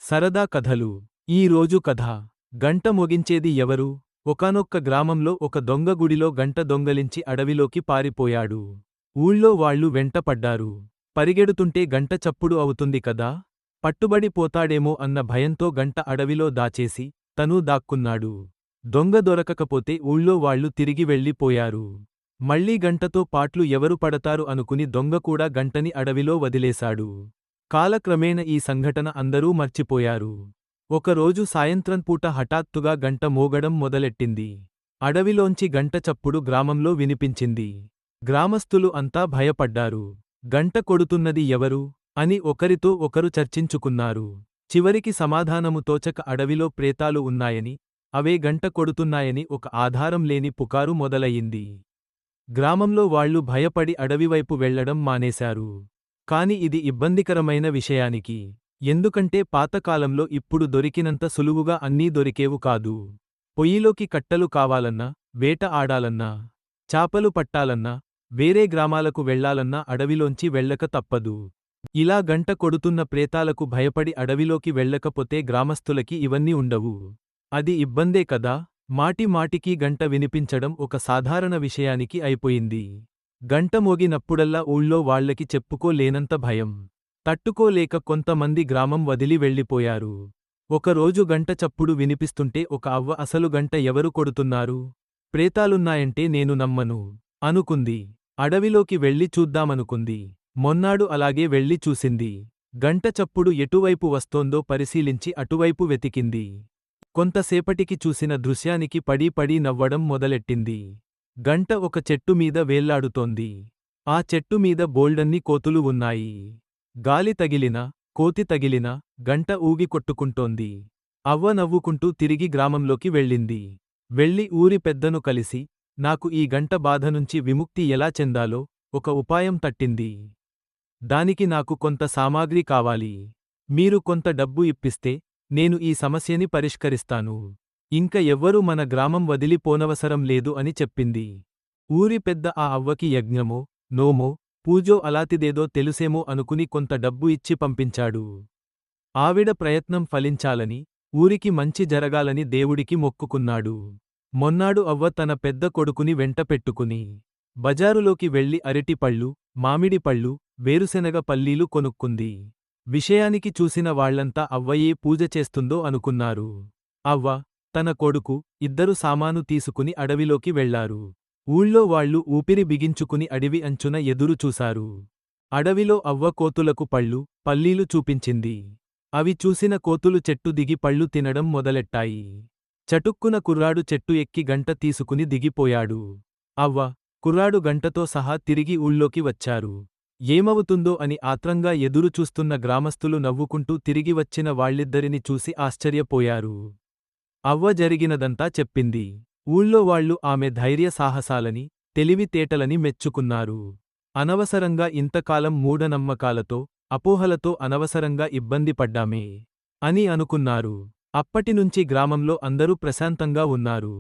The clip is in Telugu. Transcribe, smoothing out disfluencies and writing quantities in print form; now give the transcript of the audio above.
సరదా కథలు. ఈ రోజు కథ. గంట మోగించేది ఎవరు? ఒకానొక్క గ్రామంలో ఒక దొంగ గుడిలో గంట దొంగలించి అడవిలోకి పారిపోయాడు. ఊళ్ళో వాళ్ళు వెంటపడ్డారు. పరిగెడుతుంటే గంట చప్పుడు అవుతుంది కదా, పట్టుబడి పోతాడేమో అన్న భయంతో గంట అడవిలో దాచేసి తనూ దాక్కున్నాడు. దొంగ దొరకకపోతే ఊళ్ళో వాళ్ళు తిరిగి వెళ్ళిపోయారు. మళ్ళీ గంటతో పాట్లు ఎవరు పడతారు అనుకుని దొంగ కూడా గంటని అడవిలో వదిలేశాడు. కాలక్రమేణ ఈ సంఘటన అందరూ మర్చిపోయారు. ఒకరోజు సాయంత్రం పూట హఠాత్తుగా గంట మోగడం మొదలెట్టింది. అడవిలోంచి గంట చప్పుడు గ్రామంలో వినిపించింది. గ్రామస్థులు అంతా భయపడ్డారు. గంట కొడుతున్నది ఎవరు అని ఒకరితో ఒకరు చర్చించుకున్నారు. చివరికి సమాధానము తోచక అడవిలో ప్రేతాలు ఉన్నాయని, అవే గంట కొడుతున్నాయని ఒక ఆధారం లేని పుకారు మొదలయ్యింది. గ్రామంలో వాళ్లు భయపడి అడవివైపు వెళ్లడం మానేశారు. కాని ఇది ఇబ్బందికరమైన విషయానికి. ఎందుకంటే పాతకాలంలో ఇప్పుడు దొరికినంత సులువుగా అన్నీ దొరికేవు కాదు. పొయ్యిలోకి కట్టెలు కావాలన్నా, వేట ఆడాలన్నా, చాపలు పట్టాలన్నా, వేరే గ్రామాలకు వెళ్లాలన్నా అడవిలోంచి వెళ్ళక తప్పదు. ఇలా గంట కొడుతున్న ప్రేతాలకు భయపడి అడవిలోకి వెళ్ళకపోతే గ్రామస్థులకి ఇవన్నీ ఉండవు. అది ఇబ్బందే కదా. మాటిమాటికీ గంట వినిపించడం ఒక సాధారణ విషయానికి అయిపోయింది. గంట మోగినప్పుడల్లా ఊళ్ళో వాళ్లకి చెప్పుకోలేనంత భయం. తట్టుకోలేక కొంతమంది గ్రామం వదిలి వెళ్ళిపోయారు. ఒకరోజు గంట చప్పుడు వినిపిస్తుంటే ఒక అవ్వ అసలు గంట ఎవరు కొడుతున్నారు? ప్రేతాలున్నాయంటే నేను నమ్మను అనుకుంది. అడవిలోకి వెళ్ళి చూద్దామనుకుంది. మొన్నాడు అలాగే వెళ్ళి చూసింది. గంట చప్పుడు ఎటువైపు వస్తోందో పరిశీలించి అటువైపు వెతికింది. కొంతసేపటికి చూసిన దృశ్యానికి పడీ పడీ నవ్వడం మొదలెట్టింది. గంట ఒక చెట్టు మీద వేళ్లాడుతోంది. ఆ చెట్టు మీద బోల్డన్ని కోతులు ఉన్నాయి. గాలి తగిలినా, కోతి తగిలినా గంట ఊగి కొట్టుకుంటోంది. అవ్వ నవ్వుకుంటూ తిరిగి గ్రామంలోకి వెళ్ళింది. వెళ్ళి ఊరి పెద్దను కలిసి, నాకు ఈ గంట బాధనుంచి విముక్తి ఎలా చెందాలో ఒక ఉపాయం తట్టింది. దానికి నాకు కొంత సామాగ్రి కావాలి. మీరు కొంత డబ్బు ఇప్పిస్తే నేను ఈ సమస్యని పరిష్కరిస్తాను. ఇంక ఎవ్వరూ మన గ్రామం వదిలి పోనవసరం లేదు అని చెప్పింది. ఊరి పెద్ద ఆ అవ్వకి యజ్ఞమో, నోమో, పూజో అలాతిదేదో తెలుసేమో అనుకుని కొంత డబ్బు ఇచ్చి పంపించాడు. ఆవిడ ప్రయత్నం ఫలించాలని, ఊరికి మంచి జరగాలని దేవుడికి మొక్కుకున్నాడు. మొన్నాడు అవ్వ తన పెద్ద కొడుకుని వెంటపెట్టుకుని బజారులోకి వెళ్లి అరటిపళ్ళు, మామిడిపళ్ళు, వేరుశెనగ పల్లీలు కొనుక్కుంది. విషయానికి చూసిన వాళ్లంతా అవ్వయే పూజ చేస్తుందో అనుకున్నారు. అవ్వ, తన కొడుకు ఇద్దరు సామాను తీసుకుని అడవిలోకి వెళ్లారు. ఊళ్ళో వాళ్లు ఊపిరి బిగించుకుని అడవి అంచున ఎదురు చూశారు. అడవిలో అవ్వ కోతులకు పళ్ళు, పల్లీలు చూపించింది. అవి చూసిన కోతులు చెట్టు దిగి పళ్ళు తినడం మొదలెట్టాయి. చటుక్కున కుర్రాడు చెట్టు ఎక్కి గంట తీసుకుని దిగిపోయాడు. అవ్వ, కుర్రాడు గంటతో సహా తిరిగి ఊళ్ళోకి వచ్చారు. ఏమవుతుందో అని ఆత్రంగా ఎదురు చూస్తున్న గ్రామస్థులు నవ్వుకుంటూ తిరిగి వచ్చిన వాళ్ళిద్దరిని చూసి ఆశ్చర్యపోయారు. అవ్వ జరిగినదంతా చెప్పింది. ఊళ్ళో వాళ్లు ఆమె ధైర్య సాహసాలని, తెలివితేటలని మెచ్చుకున్నారు. అనవసరంగా ఇంతకాలం మూఢనమ్మకాలతో, అపోహలతో అనవసరంగా ఇబ్బంది పడ్డామే అని అనుకున్నారు. అప్పటినుంచి గ్రామంలో అందరూ ప్రశాంతంగా ఉన్నారు.